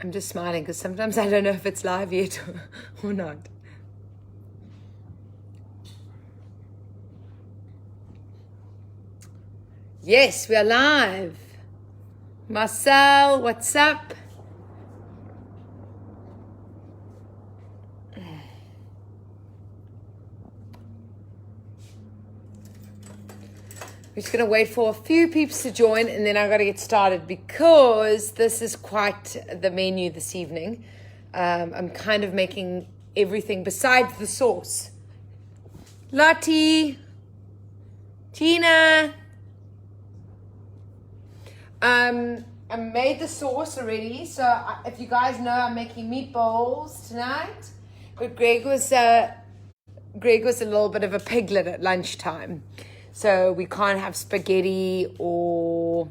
I'm just smiling because sometimes I don't know if it's live yet or not. Yes, we are live. Marcel, what's up? We're just going to wait for a few peeps to join and then I've got to get started because this is quite the menu this evening. I'm kind of making everything besides the sauce. Lottie, Gina. I made the sauce already. So if you guys know, I'm making meatballs tonight. But Greg was a little bit of a piglet at lunchtime. So we can't have spaghetti or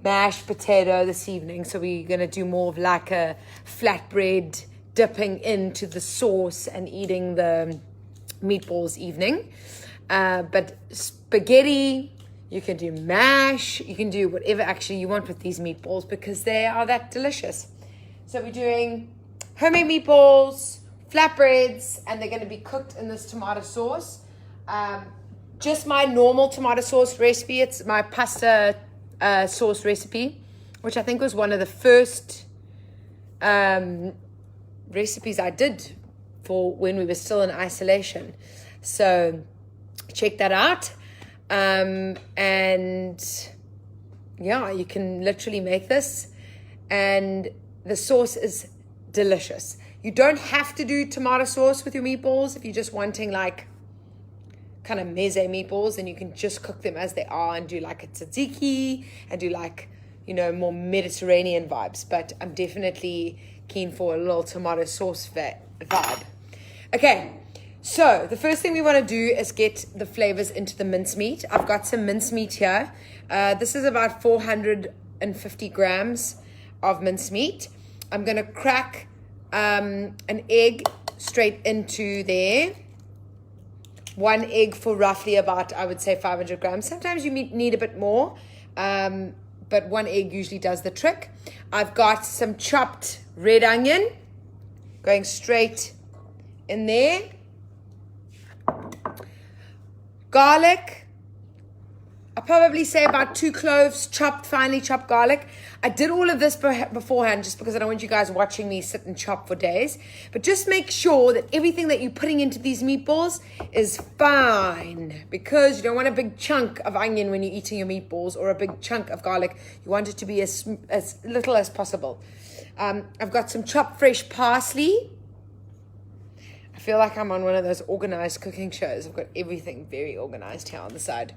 mashed potato this evening. So we're going to do more of like a flatbread dipping into the sauce and eating the meatballs evening. But spaghetti, you can do mash, you can do whatever actually you want with these meatballs because they are that delicious. So we're doing homemade meatballs, flatbreads, and they're going to be cooked in this tomato sauce. Just my normal tomato sauce recipe. It's my pasta sauce recipe, which I think was one of the first recipes I did for when we were still in isolation. So check that out. And yeah, you can literally make this. And the sauce is delicious. You don't have to do tomato sauce with your meatballs if you're just wanting like kind of meze meatballs, and you can just cook them as they are and do like a tzatziki and do like, you know, more Mediterranean vibes. But I'm definitely keen for a little tomato sauce vibe. Okay, so the first thing we want to do is get the flavors into the mincemeat. I've got some mincemeat here. This is about 450 grams of mincemeat. I'm going to crack an egg straight into there. One egg for roughly about, I would say, 500 grams. Sometimes you need a bit more, but one egg usually does the trick. I've got some chopped red onion going straight in there. Garlic. I'll probably say about 2 cloves, finely chopped garlic. I did all of this beforehand just because I don't want you guys watching me sit and chop for days. But just make sure that everything that you're putting into these meatballs is fine, because you don't want a big chunk of onion when you're eating your meatballs or a big chunk of garlic. You want it to be as little as possible. I've got some chopped fresh parsley. I feel like I'm on one of those organized cooking shows. I've got everything very organized here on the side.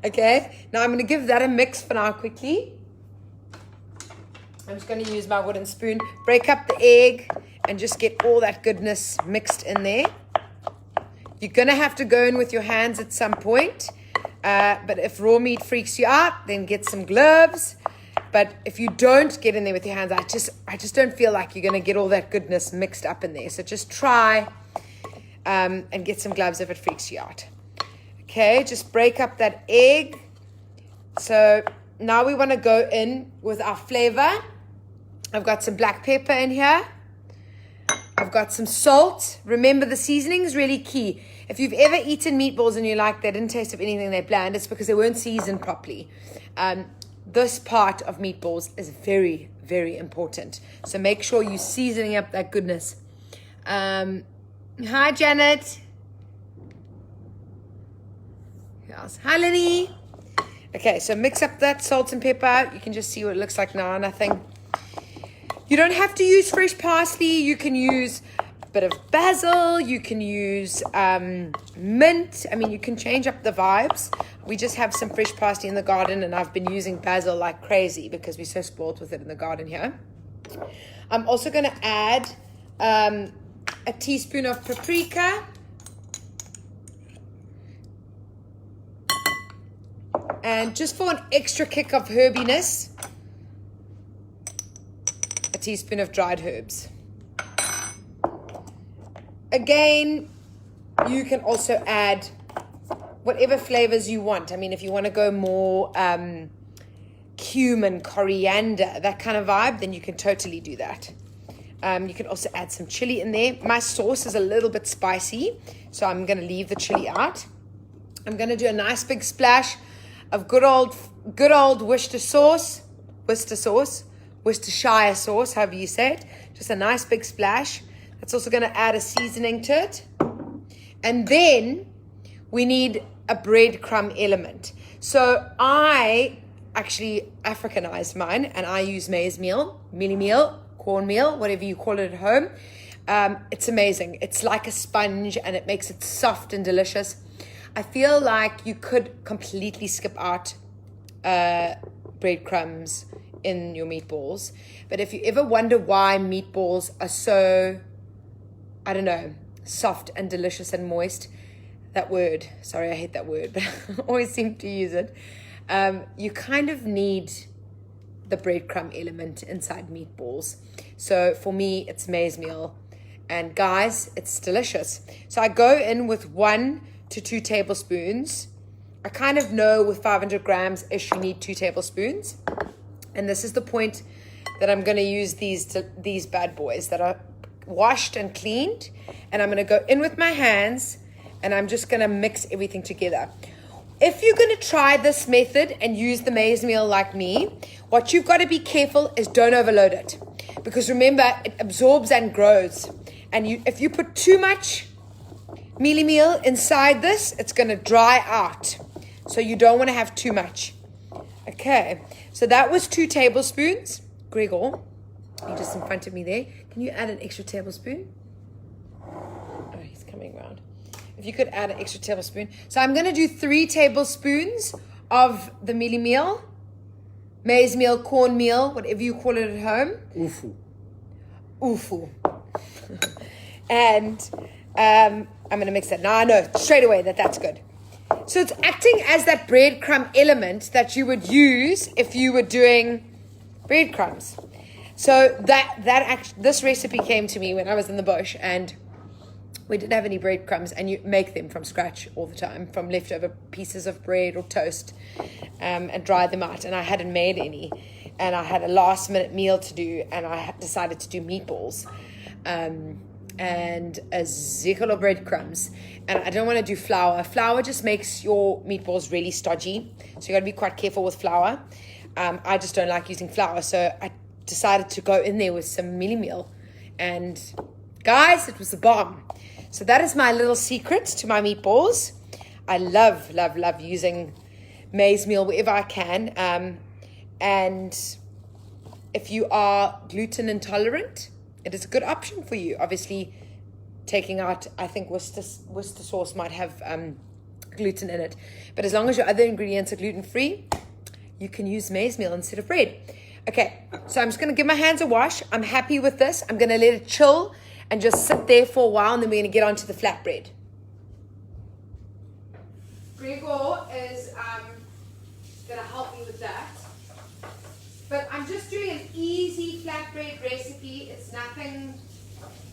Okay, now I'm going to give that a mix for now quickly. I'm just going to use my wooden spoon, break up the egg, and just get all that goodness mixed in there. You're going to have to go in with your hands at some point, but if raw meat freaks you out, then get some gloves. But if you don't get in there with your hands, I just don't feel like you're going to get all that goodness mixed up in there. So just try and get some gloves if it freaks you out. Okay, just break up that egg. So now we want to go in with our flavor. I've got some black pepper in here. I've got some salt. Remember, the seasoning is really key. If you've ever eaten meatballs and you're like, they didn't taste of anything, they're bland, it's because they weren't seasoned properly. This part of meatballs is very, very important. So make sure you're seasoning up that goodness. Hi, Janet. Yes. Hi, Lenny. Okay, so mix up that salt and pepper. You can just see what it looks like now. Nothing. You don't have to use fresh parsley. You can use a bit of basil. You can use mint. I mean, you can change up the vibes. We just have some fresh parsley in the garden, and I've been using basil like crazy because we're so spoiled with it in the garden here. I'm also going to add a teaspoon of paprika. And just for an extra kick of herbiness, a teaspoon of dried herbs. Again, you can also add whatever flavors you want. I mean, if you want to go more cumin, coriander, that kind of vibe, then you can totally do that. You can also add some chili in there. My sauce is a little bit spicy, so I'm going to leave the chili out. I'm going to do a nice big splash of good old Worcestershire sauce, Worcestershire sauce, however you say it. Just a nice big splash. That's also going to add a seasoning to it. And then we need a breadcrumb element. So I actually Africanized mine, and I use maize meal, mealie meal, cornmeal, whatever you call it at home. It's amazing. It's like a sponge, and it makes it soft and delicious. I feel like you could completely skip out breadcrumbs in your meatballs. But if you ever wonder why meatballs are so, I don't know, soft and delicious and moist, that word, sorry, I hate that word, but I always seem to use it. You kind of need the breadcrumb element inside meatballs. So for me, it's maize meal. And guys, it's delicious. So I go in with 1 to 2 tablespoons. I kind of know with 500 grams-ish, you need 2 tablespoons. And this is the point that I'm going to use these bad boys that are washed and cleaned. And I'm going to go in with my hands, and I'm just going to mix everything together. If you're going to try this method and use the maize meal like me, what you've got to be careful is don't overload it. Because remember, it absorbs and grows. And if you put too much mealie meal inside this, it's going to dry out. So you don't want to have too much. Okay, so that was 2 tablespoons. Gregor, you're just in front of me there. Can you add an extra tablespoon? Oh, he's coming around. If you could add an extra tablespoon. So I'm going to do 3 tablespoons of the mealie meal, maize meal, cornmeal, whatever you call it at home. Ufu. And I'm going to mix that. Now I know straight away that that's good. So it's acting as that breadcrumb element that you would use if you were doing breadcrumbs. So this recipe came to me when I was in the bush, and we didn't have any breadcrumbs, and you make them from scratch all the time from leftover pieces of bread or toast, and dry them out. And I hadn't made any, and I had a last minute meal to do, and I decided to do meatballs and a zikkel of breadcrumbs. And I don't want to do flour. Flour just makes your meatballs really stodgy, so you got to be quite careful with flour. I just don't like using flour, so I decided to go in there with some mealie meal, and guys, it was a bomb. So that is my little secret to my meatballs. I love using maize meal wherever I can. And if you are gluten intolerant, it is a good option for you. Obviously, taking out, I think Worcester sauce might have gluten in it. But as long as your other ingredients are gluten-free, you can use maize meal instead of bread. Okay, so I'm just going to give my hands a wash. I'm happy with this. I'm going to let it chill and just sit there for a while, and then we're going to get onto the flatbread. Gregor is going to help me with that. But I'm just doing an easy flatbread recipe. It's nothing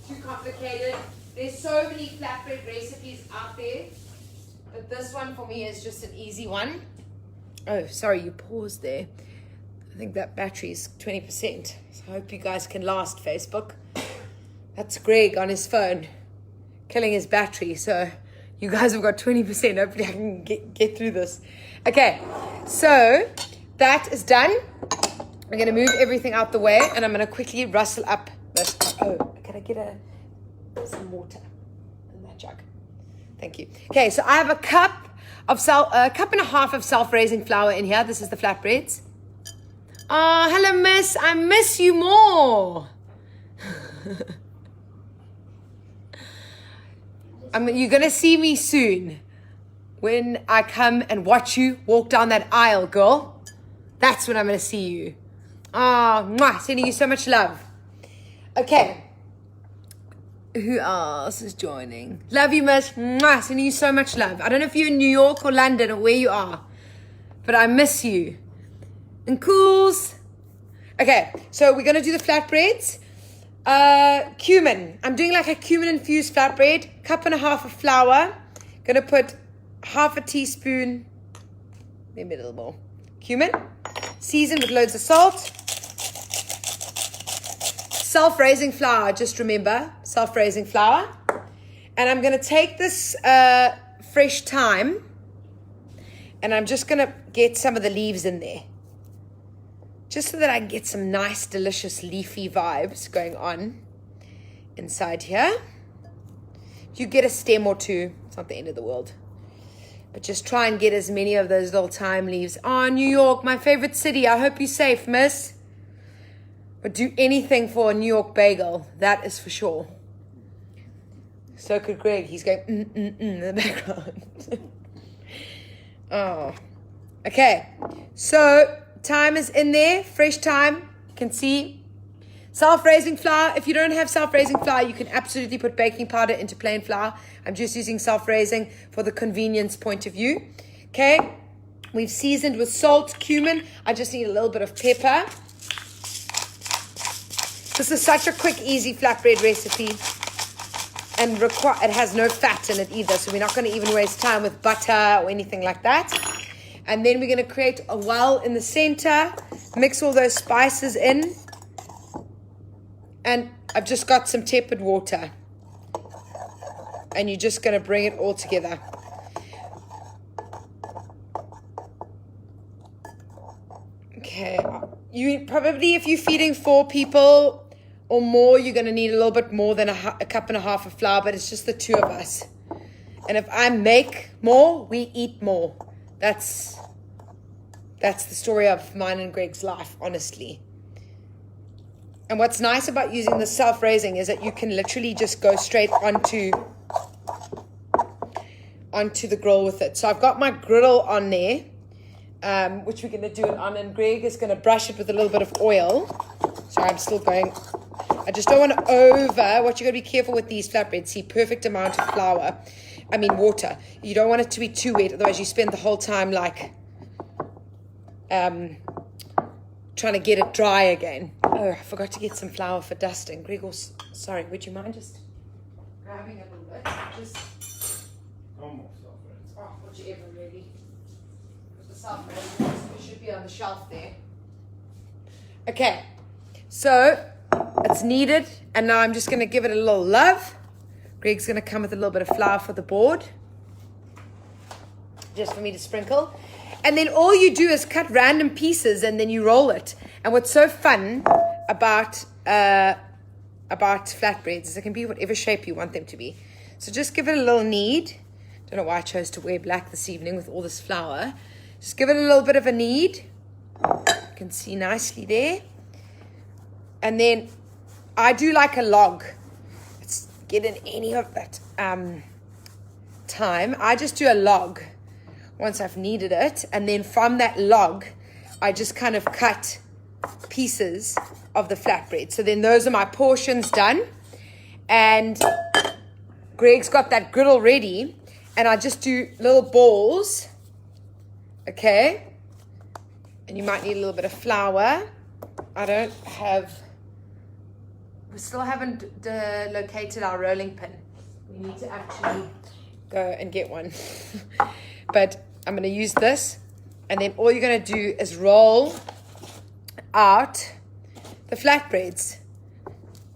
too complicated. There's so many flatbread recipes out there, but this one for me is just an easy one. Oh, sorry, you paused there. I think that battery is 20%. So I hope you guys can last, Facebook. That's Greg on his phone, killing his battery. So you guys have got 20%. Hopefully I can get through this. Okay, so that is done. I'm going to move everything out the way, and I'm going to quickly rustle up this. Oh, can I get some water in that jug? Thank you. Okay, so I have a cup and a half of self-raising flour in here. This is the flatbreads. Oh, hello, miss. I miss you more. You're going to see me soon when I come and watch you walk down that aisle, girl. That's when I'm going to see you. Oh, mwah, sending you so much love. Okay. Who else is joining? Love you, miss. Mwah, sending you so much love. I don't know if you're in New York or London or where you are, but I miss you. And cools. Okay, so we're going to do the flatbreads. Cumin. I'm doing like a cumin infused flatbread. Cup and a half of flour. Going to put half a teaspoon, maybe a little more, cumin. seasoned with loads of salt. Self-raising flour, just remember, self-raising flour. And I'm going to take this fresh thyme, and I'm just going to get some of the leaves in there, just so that I can get some nice, delicious, leafy vibes going on inside here. You get a stem or two, it's not the end of the world. But just try and get as many of those little thyme leaves. Oh, New York, my favorite city. I hope you're safe, miss. But do anything for a New York bagel, that is for sure. So could Greg. He's going in the background. Oh, okay. So thyme is in there, fresh thyme. You can see self-raising flour. If you don't have self-raising flour, you can absolutely put baking powder into plain flour. I'm just using self-raising for the convenience point of view. Okay, we've seasoned with salt, cumin. I just need a little bit of pepper. This is such a quick, easy flatbread recipe. And it has no fat in it either, so we're not going to even waste time with butter or anything like that. And then we're going to create a well in the center, mix all those spices in. And I've just got some tepid water. And you're just going to bring it all together. Okay. You probably, if you're feeding 4 people or more, you're going to need a little bit more than a cup and a half of flour, but it's just the 2 of us. And if I make more, we eat more. That's the story of mine and Greg's life, honestly. And what's nice about using the self-raising is that you can literally just go straight onto the grill with it. So I've got my griddle on there, which we're going to do it on, and Greg is going to brush it with a little bit of oil. So I'm still going. I just don't want to what you got to be careful with these flatbreads. See, perfect amount of water. You don't want it to be too wet, otherwise you spend the whole time trying to get it dry again. Oh, I forgot to get some flour for dusting. Gregor, sorry, would you mind just grabbing a little bit? Just Almost self-raising. oh, whichever really. The self-raising should be on the shelf there. Okay, so it's kneaded, and now I'm just going to give it a little love. Greg's going to come with a little bit of flour for the board, just for me to sprinkle. And then all you do is cut random pieces, and then you roll it. And what's so fun about flatbreads is it can be whatever shape you want them to be. So just give it a little knead. Don't know why I chose to wear black this evening with all this flour. Just give it a little bit of a knead. You can see nicely there. And then I do like a log. It's getting any of that time. I just do a log once I've kneaded it. And then from that log, I just kind of cut pieces of the flatbread. So then those are my portions done. And Greg's got that griddle ready. And I just do little balls. Okay. And you might need a little bit of flour. We still haven't located our rolling pin. We need to actually go and get one. But I'm going to use this. And then all you're going to do is roll out the flatbreads.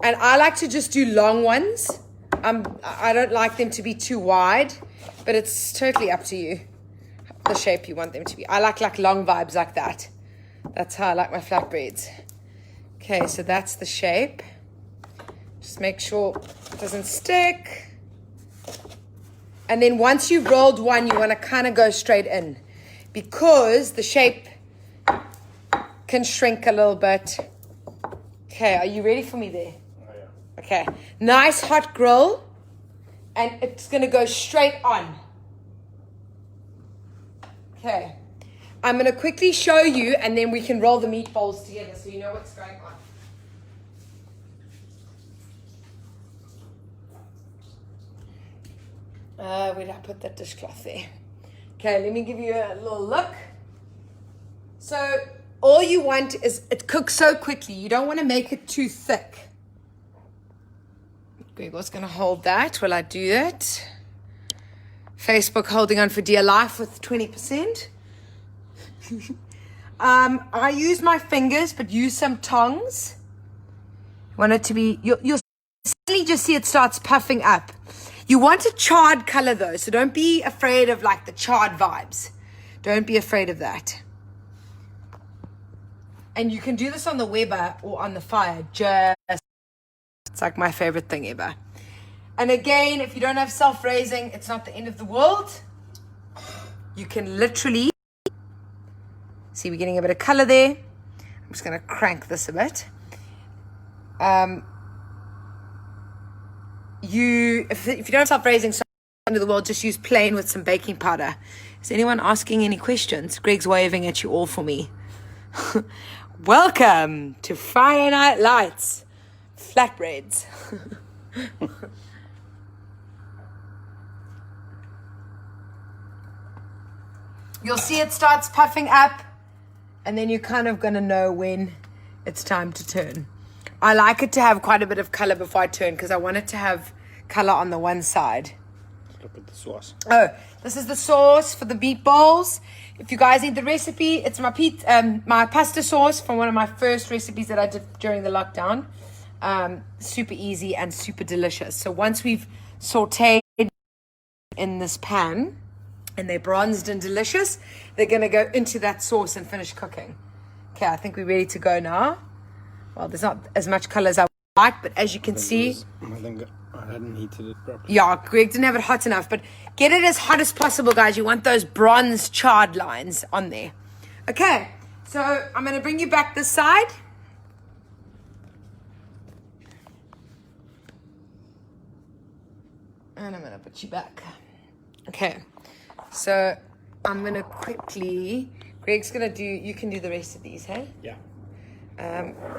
And I like to just do long ones. I don't like them to be too wide. But it's totally up to you, the shape you want them to be. I like long vibes like that. That's how I like my flatbreads. Okay, so that's the shape. Just make sure it doesn't stick. And then once you've rolled one, you want to kind of go straight in, because the shape can shrink a little bit. Okay, are you ready for me there? Oh, yeah. Okay, nice hot grill, and it's going to go straight on. Okay, I'm going to quickly show you, and then we can roll the meatballs together so you know what's going on. Where did I put that dishcloth there? Okay, let me give you a little look. So all you want is it cooks so quickly. You don't want to make it too thick. Gregor's going to hold that while I do it. Facebook holding on for dear life with 20%. I use my fingers, but use some tongs. Want it to be, you'll suddenly just see it starts puffing up. You want a charred color though, so don't be afraid of like the charred vibes. Don't be afraid of that. And you can do this on the Weber or on the fire. It's like my favorite thing ever. And again, if you don't have self-raising, it's not the end of the world. You can literally, see we're getting a bit of color there. I'm just going to crank this a bit. If you don't have self-raising end of the world, just use plain with some baking powder. Is anyone asking any questions? Greg's waving at you all for me. Welcome to Friday Night Lights. Flatbreads. You'll see it starts puffing up, and then you're kind of going to know when it's time to turn. I like it to have quite a bit of color before I turn because I want it to have color on the one side. Look at the sauce. Oh, this is the sauce for the meatballs. If you guys need the recipe, it's my pasta sauce from one of my first recipes that I did during the lockdown. Super easy and super delicious. So once we've sauteed in this pan and they're bronzed and delicious, they're going to go into that sauce and finish cooking. Okay, I think we're ready to go now. Well, there's not as much color as I would like, but as you can see, I think I hadn't heated it properly. yeah, Greg didn't have it hot enough, but get it as hot as possible, guys. You want those bronze charred lines on there. Okay, so I'm going to bring you back this side. And I'm going to put you back. Okay, so I'm going to quickly, Greg's going to do, you can do the rest of these, hey? Yeah.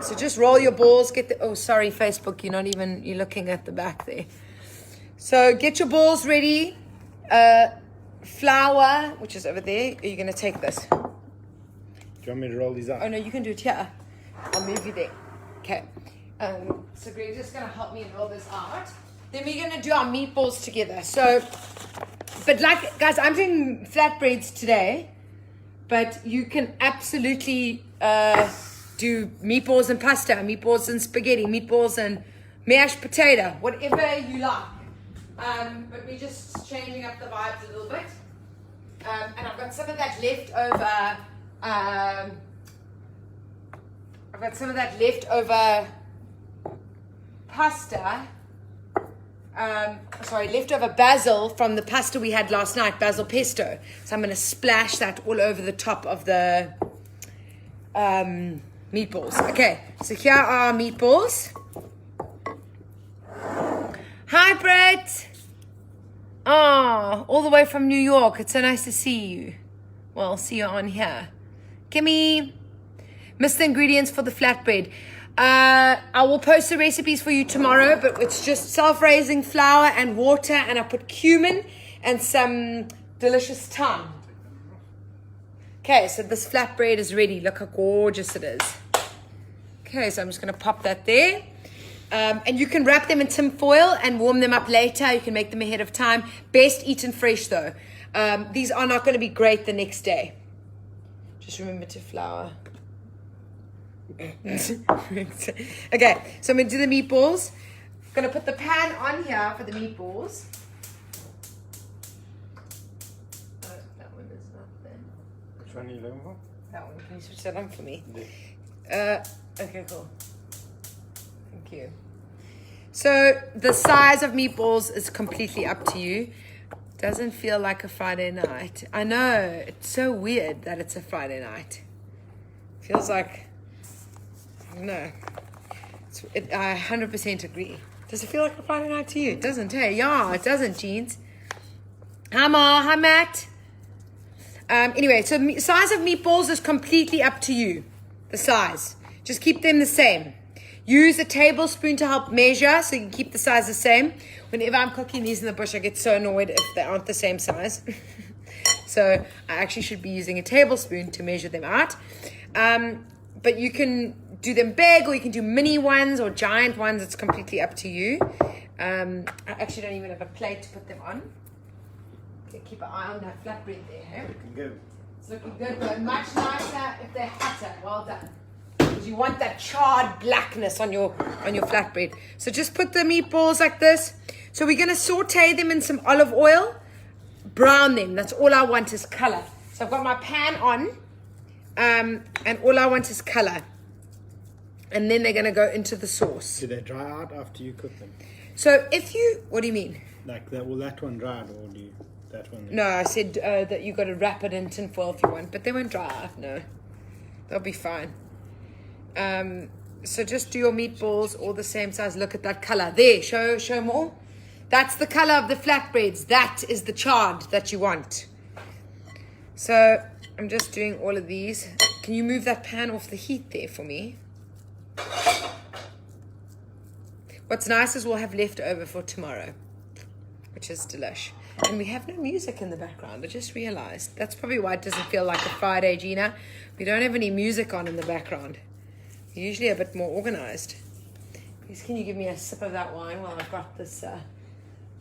So just roll your balls, oh, sorry, Facebook, you're looking at the back there. So get your balls ready. Flour, which is over there. Are you going to take this? Do you want me to roll these up? Oh, no, you can do it here. I'll move you there. Okay. So Greg's just going to help me roll this out. Then we're going to do our meatballs together. So, but like, guys, I'm doing flatbreads today, but you can absolutely do meatballs and pasta, meatballs and spaghetti, meatballs and mashed potato, whatever you like. But we're just changing up the vibes a little bit. And I've got some of that left over. I've got some of that leftover pasta. Leftover basil from the pasta we had last night, basil pesto. So I'm going to splash that all over the top of the meatballs. Okay, so here are our meatballs. Hi, Brett. Oh, all the way from New York. It's so nice to see you. Well, I'll see you on here. Kimmy, missed the ingredients for the flatbread. I will post the recipes for you tomorrow, but it's just self-raising flour and water, and I put cumin and some delicious thyme. Okay, so this flatbread is ready. Look how gorgeous it is. Okay, so I'm just going to pop that there. And you can wrap them in tin foil and warm them up later. You can make them ahead of time. Best eaten fresh, though. These are not going to be great the next day. Just remember to flour. Okay, so I'm going to do the meatballs. I'm going to put the pan on here for the meatballs. Oh, that one is not there. Which one are you looking for? That one. Can you switch that on for me? Okay, cool. Thank you. So the size of meatballs is completely up to you. Doesn't feel like a Friday night. I know. It's so weird that it's a Friday night. Feels like, I don't know. I 100% agree. Does it feel like a Friday night to you? It doesn't, hey? Yeah, it doesn't, Jeans. Hi, Ma. Hi, Matt. Anyway, so size of meatballs is completely up to you. The size. Just keep them the same. Use a tablespoon to help measure so you can keep the size the same. Whenever I'm cooking these in the bush, I get so annoyed if they aren't the same size. So I actually should be using a tablespoon to measure them out. But you can do them big, or you can do mini ones or giant ones. It's completely up to you. I actually don't even have a plate to put them on. Okay, keep an eye on that flatbread there. Hey? Looking good. It's looking good, but much nicer if they're hotter. Well done. Because you want that charred blackness on your flatbread. So just put the meatballs like this. So we're going to saute them in some olive oil. Brown them. That's all I want is color. So I've got my pan on. And all I want is color. And then they're going to go into the sauce. Do they dry out after you cook them? So if you... What do you mean? Like that, will that one dry out, or do you... That one? No, I said that you got to wrap it in tin foil if you want. But they won't dry out, no. They'll be fine. So just do your meatballs all the same size. Look at that color. There, show more. That's the color of the flatbreads. That is the charred that you want. So I'm just doing all of these. Can you move that pan off the heat there for me? What's nice is we'll have leftover for tomorrow, which is delish. And we have no music in the background. I just realized. That's probably why it doesn't feel like a Friday, Gina. We don't have any music on in the background. We're usually a bit more organized. Please, can you give me a sip of that wine while I've got this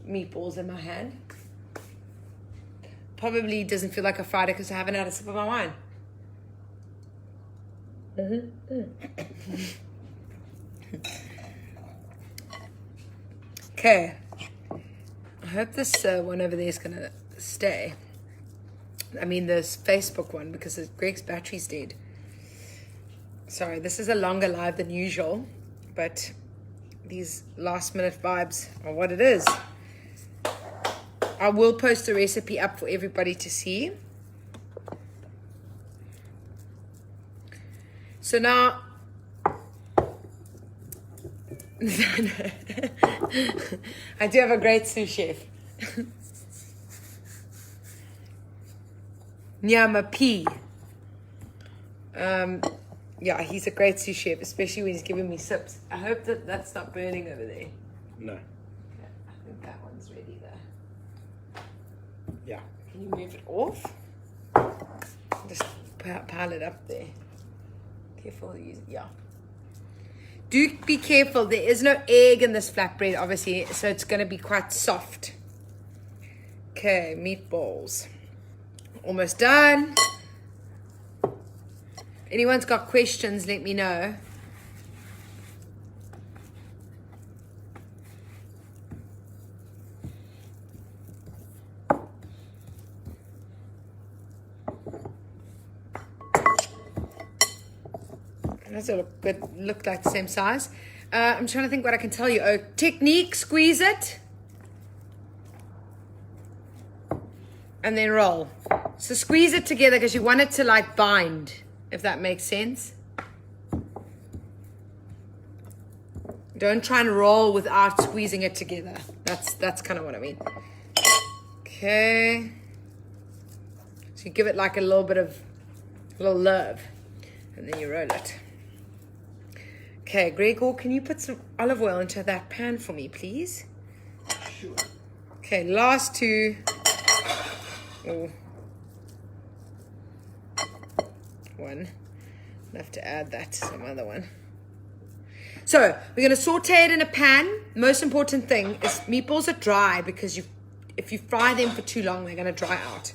meatballs in my hand? Probably doesn't feel like a Friday because I haven't had a sip of my wine. Okay. I hope this one over there is going to stay. I mean, this Facebook one, because Greg's battery's dead. Sorry, this is a longer live than usual, but these last minute vibes are what it is. I will post a recipe up for everybody to see. So now, I do have a great sous chef. Nyama P. Yeah, he's a great sous chef, especially when he's giving me sips. I hope that that's not burning over there. No. Okay, I think that one's ready there. Yeah. Can you move it off? Just pile it up there. Careful, yeah. Do be careful. There is no egg in this flatbread, obviously, so it's going to be quite soft. Okay, meatballs. Almost done. Anyone's got questions, let me know. Does it look good? Look like the same size. I'm trying to think what I can tell you. Oh, technique, squeeze it. And then roll. So squeeze it together because you want it to like bind, if that makes sense. Don't try and roll without squeezing it together. That's kind of what I mean. Okay. So you give it like a little bit of love. And then you roll it. Okay, Gregor, can you put some olive oil into that pan for me, please? Sure. Okay, last two. Oh. One. I'll have to add that to some other one. So, we're going to saute it in a pan. Most important thing is meatballs are dry because if you fry them for too long, they're going to dry out.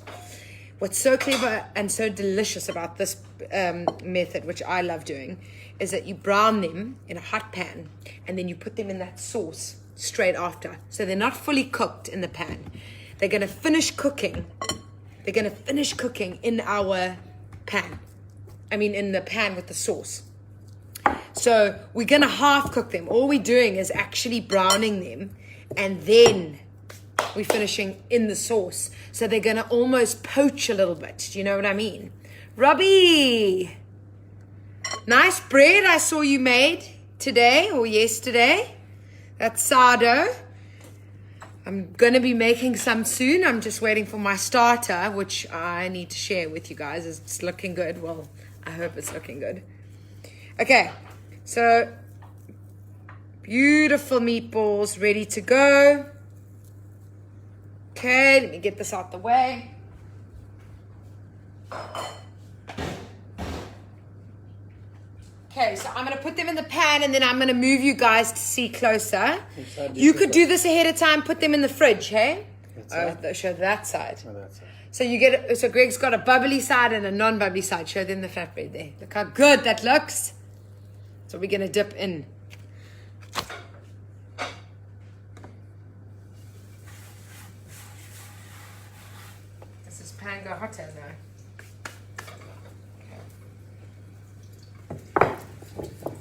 What's so clever and so delicious about this method, which I love doing, is that you brown them in a hot pan and then you put them in that sauce straight after. So they're not fully cooked in the pan. They're going to finish cooking. They're going to finish cooking in our pan. I mean, in the pan with the sauce. So we're going to half cook them. All we're doing is actually browning them and then we're finishing in the sauce. So they're going to almost poach a little bit. Do you know what I mean? Robbie! Nice bread I saw you made today or yesterday. That's sourdough. I'm going to be making some soon. I'm just waiting for my starter, which I need to share with you guys. It's looking good. Well, I hope it's looking good. Okay, so beautiful meatballs ready to go. Okay, let me get this out the way. Okay, so I'm going to put them in the pan and then I'm going to move you guys to see closer. You could do this ahead of time, put them in the fridge, hey? That side? Show that side. Oh, that side. So Greg's got a bubbly side and a non-bubbly side. Show them the flatbread there. Look how good that looks. So we're gonna dip in. This is pan go hotter now.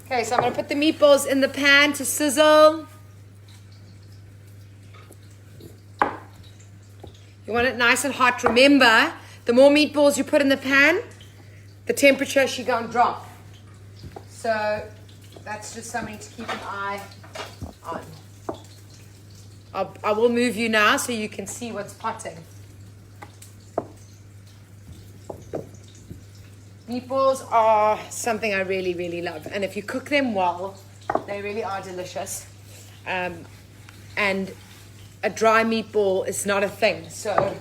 Okay, so I'm gonna put the meatballs in the pan to sizzle. You want it nice and hot. Remember, the more meatballs you put in the pan, the temperature should go and drop. So that's just something to keep an eye on. I will move you now so you can see what's potting. Meatballs are something I really, really love. And if you cook them well, they really are delicious. And a dry meatball is not a thing. So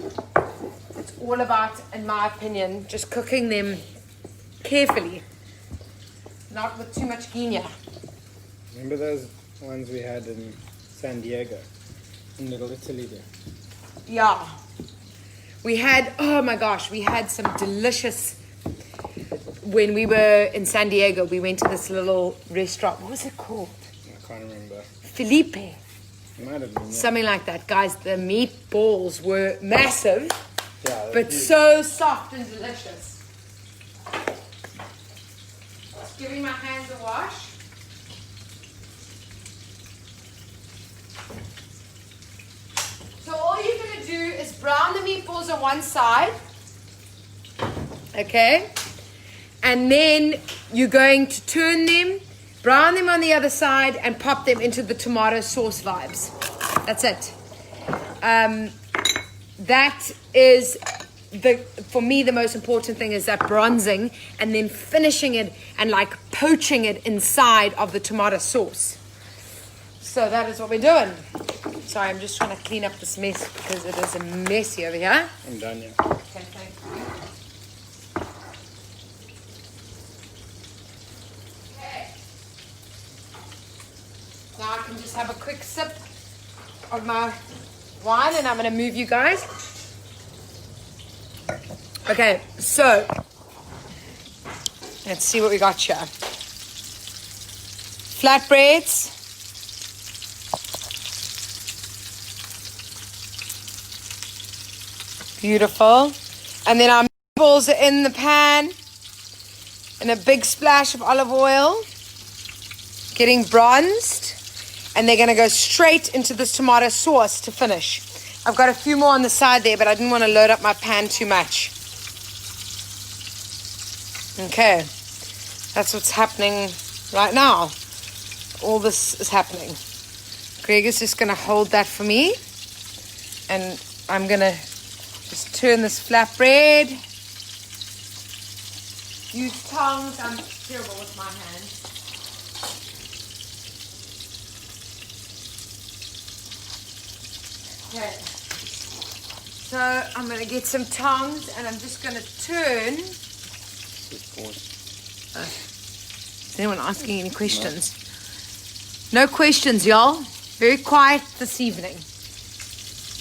it's all about, in my opinion, just cooking them carefully. Not with too much guinia. Remember those ones we had in San Diego? In Little Italy there? Yeah. We had, oh my gosh, we had some delicious, when we were in San Diego, we went to this little restaurant. What was it called? I can't remember. Felipe. It might have been, yeah. Something like that. Guys, the meatballs were massive, Yeah, but huge. so soft and delicious. Just giving my hands a wash. So all you're going to do is brown the meatballs on one side. Okay? And then you're going to turn them, brown them on the other side, and pop them into the tomato sauce vibes. That's it. That is, for me, the most important thing is that bronzing and then finishing it and like poaching it inside of the tomato sauce. So that is what we're doing. Sorry, I'm just trying to clean up this mess because it is a messy over here. I'm done, yeah. Okay, thank you. Okay. Now I can just have a quick sip of my wine and I'm going to move you guys. Okay, so let's see what we got here. Flatbreads. Beautiful. And then our meatballs are in the pan in a big splash of olive oil, getting bronzed, and they're going to go straight into this tomato sauce to finish. I've got a few more on the side there, but I didn't want to load up my pan too much. Okay, that's what's happening right now. All this is happening. Greg is just going to hold that for me, and I'm going to just turn this flatbread. Use tongs. I'm terrible with my hands. Okay. So I'm going to get some tongs and I'm just going to turn. Is anyone asking any questions? No questions, y'all. Very quiet this evening.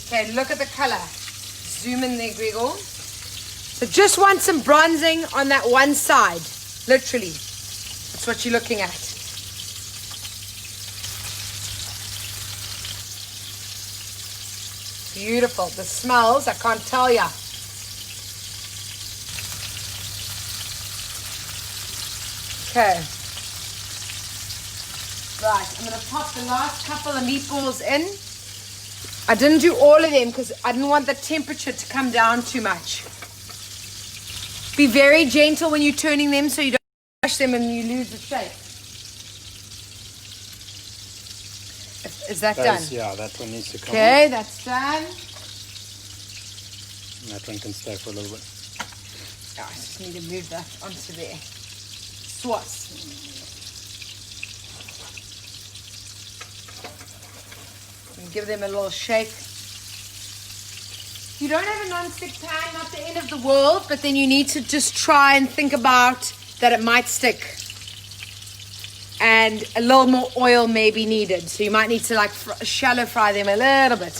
Okay, look at the color. Zoom in there, Gregor. So just want some bronzing on that one side. Literally. That's what you're looking at. Beautiful. The smells, I can't tell ya. Okay. Right, I'm going to pop the last couple of meatballs in. I didn't do all of them because I didn't want the temperature to come down too much. Be very gentle when you're turning them so you don't mash them and you lose the shape. Is that done? Yeah, that one needs to come Okay, that's done. And that one can stay for a little bit. Oh, I just need to move that onto there. Sauce. And give them a little shake. You don't have a non-stick pan, not the end of the world, but then you need to just try and think about that it might stick. And a little more oil may be needed. So you might need to like shallow fry them a little bit.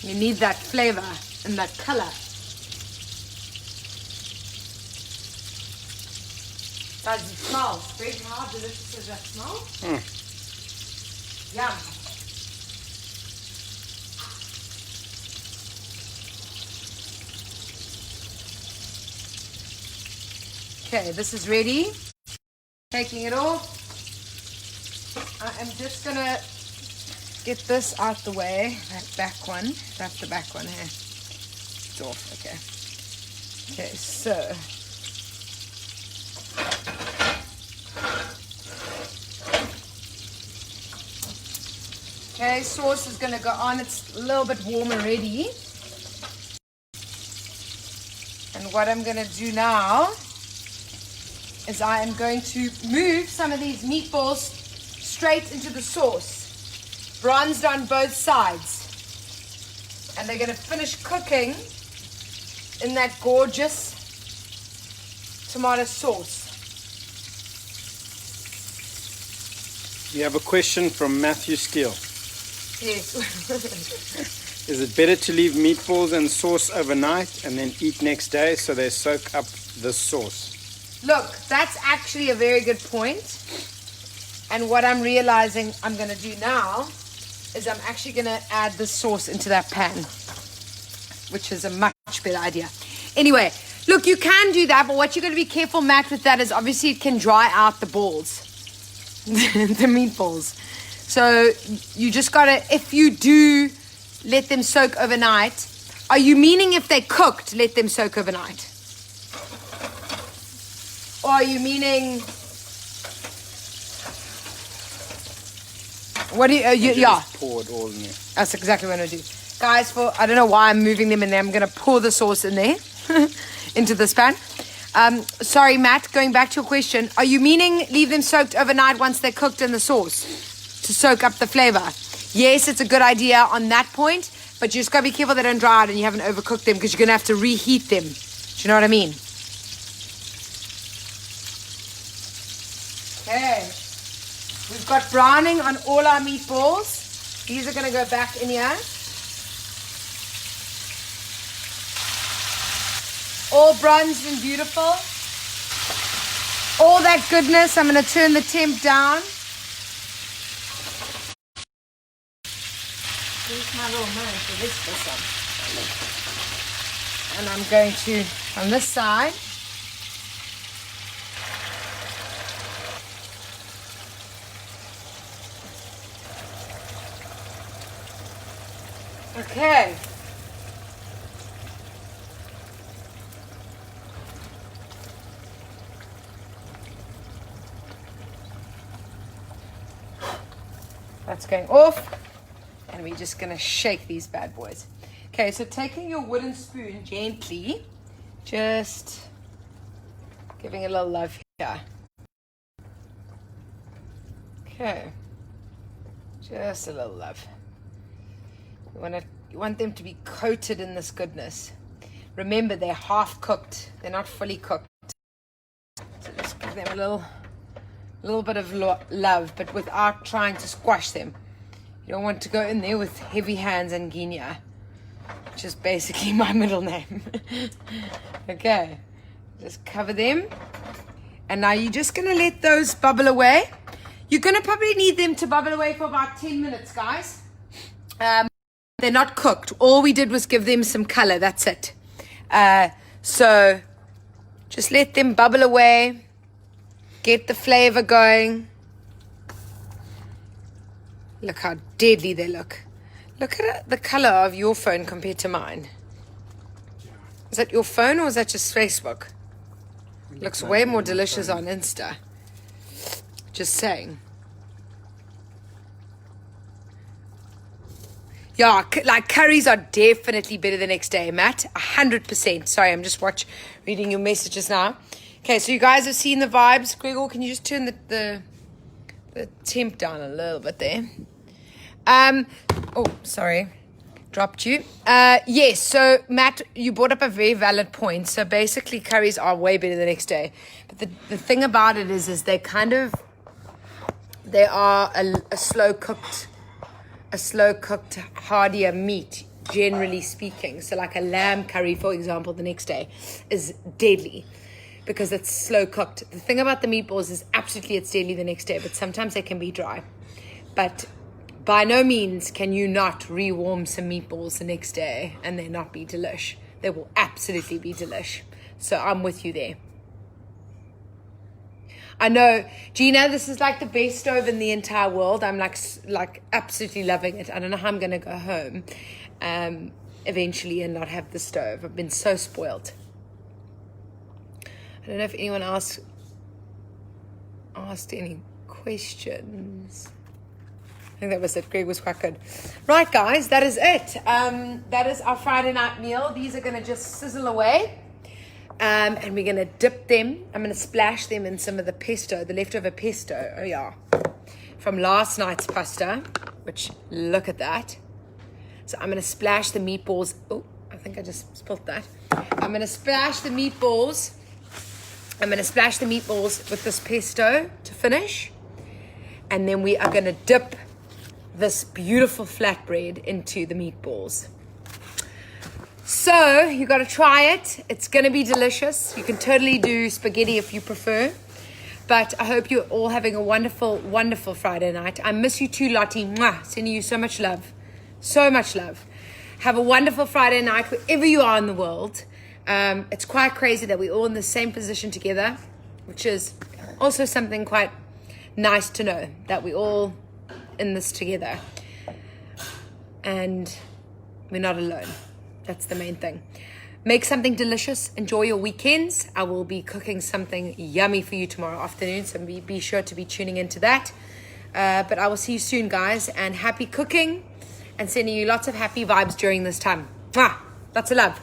You need that flavor and that color. Guys, it smells. Greg, how delicious does that smell? Yum. Okay, this is ready. Taking it off. I am just gonna get this out the way. That back one. That's the back one here. It's off. Okay. Okay, so. Okay, sauce is gonna go on. It's a little bit warm already. And what I'm gonna do now is I am going to move some of these meatballs straight into the sauce, bronzed on both sides. And they're going to finish cooking in that gorgeous tomato sauce. You have a question from Matthew Steele. Yes. Is it better to leave meatballs and sauce overnight and then eat next day so they soak up the sauce? Look, that's actually a very good point. And what I'm realizing I'm going to do now is I'm actually going to add the sauce into that pan, which is a much better idea. Anyway, look, you can do that, but what you're going to be careful, Matt, with that is obviously it can dry out the balls, the meatballs. So you just got to, if you do let them soak overnight, are you meaning if they cooked, let them soak overnight? Or are you what do you, yeah. Just pour it all in there. That's exactly what I'm going to do. Guys, I don't know why I'm moving them in there. I'm going to pour the sauce in there into this pan. Sorry, Matt, going back to your question. Are you meaning leave them soaked overnight once they're cooked in the sauce to soak up the flavor? Yes, it's a good idea on that point, but you just got to be careful they don't dry out and you haven't overcooked them because you're going to have to reheat them. Do you know what I mean? Okay. We've got browning on all our meatballs. These are going to go back in here. All bronzed and beautiful. All that goodness. I'm going to turn the temp down. Here's my little knife for this one. And I'm going to, on this side, okay. That's going off. And we're just going to shake these bad boys. Okay, so taking your wooden spoon gently, just giving it a little love here. Okay. Just a little love. You want them to be coated in this goodness. Remember, they're half cooked. They're not fully cooked. So just give them a little bit of love, but without trying to squash them. You don't want to go in there with heavy hands and Guinea, which is basically my middle name. Okay, just cover them. And now you're just going to let those bubble away. You're going to probably need them to bubble away for about 10 minutes, guys. They're not cooked. All we did was give them some color. That's it. So just let them bubble away. Get the flavor going. Look how deadly they look. Look at the color of your phone compared to mine. Is that your phone or is that just Facebook? Looks way more delicious on Insta. Just saying. Yeah, like curries are definitely better the next day, Matt. 100%. Sorry, I'm just reading your messages now. Okay, so you guys have seen the vibes. Gregor, can you just turn the temp down a little bit there? Oh, sorry. Dropped you. Yes, so Matt, you brought up a very valid point. So basically curries are way better the next day. But the thing about it is they are a slow cooked hardier meat. generally speaking. So like a lamb curry, for example, the next day is deadly because it's slow cooked. The thing about the meatballs is absolutely it's deadly the next day, but sometimes they can be dry. But by no means can you not rewarm some meatballs the next day and they not be delish. They will absolutely be delish. So I'm with you there. I know, Gina, this is like the best stove in the entire world. I'm like absolutely loving it. I don't know how I'm going to go home eventually and not have the stove. I've been so spoiled. I don't know if anyone asked any questions. I think that was it. Greg was quite good. Right, guys, that is it. That is our Friday night meal. These are going to just sizzle away. And we're going to dip them. I'm going to splash them in some of the pesto, the leftover pesto. Oh, yeah. From last night's pasta, which, look at that. So I'm going to splash the meatballs. Oh, I think I just spilled that. I'm going to splash the meatballs. I'm going to splash the meatballs with this pesto to finish. And then we are going to dip this beautiful flatbread into the meatballs. So you got to try it. It's going to be delicious. You can totally do spaghetti if you prefer. But I hope you're all having a wonderful, wonderful Friday night. I miss you too, Lottie. Mwah. Sending you so much love. So much love. Have a wonderful Friday night wherever you are in the world. It's quite crazy that we're all in the same position together, which is also something quite nice to know, that we're all in this together. And we're not alone. That's the main thing. Make something delicious. Enjoy your weekends. I will be cooking something yummy for you tomorrow afternoon, so be sure to be tuning into that. But I will see you soon, guys, and happy cooking and sending you lots of happy vibes during this time. Mwah! Lots of love.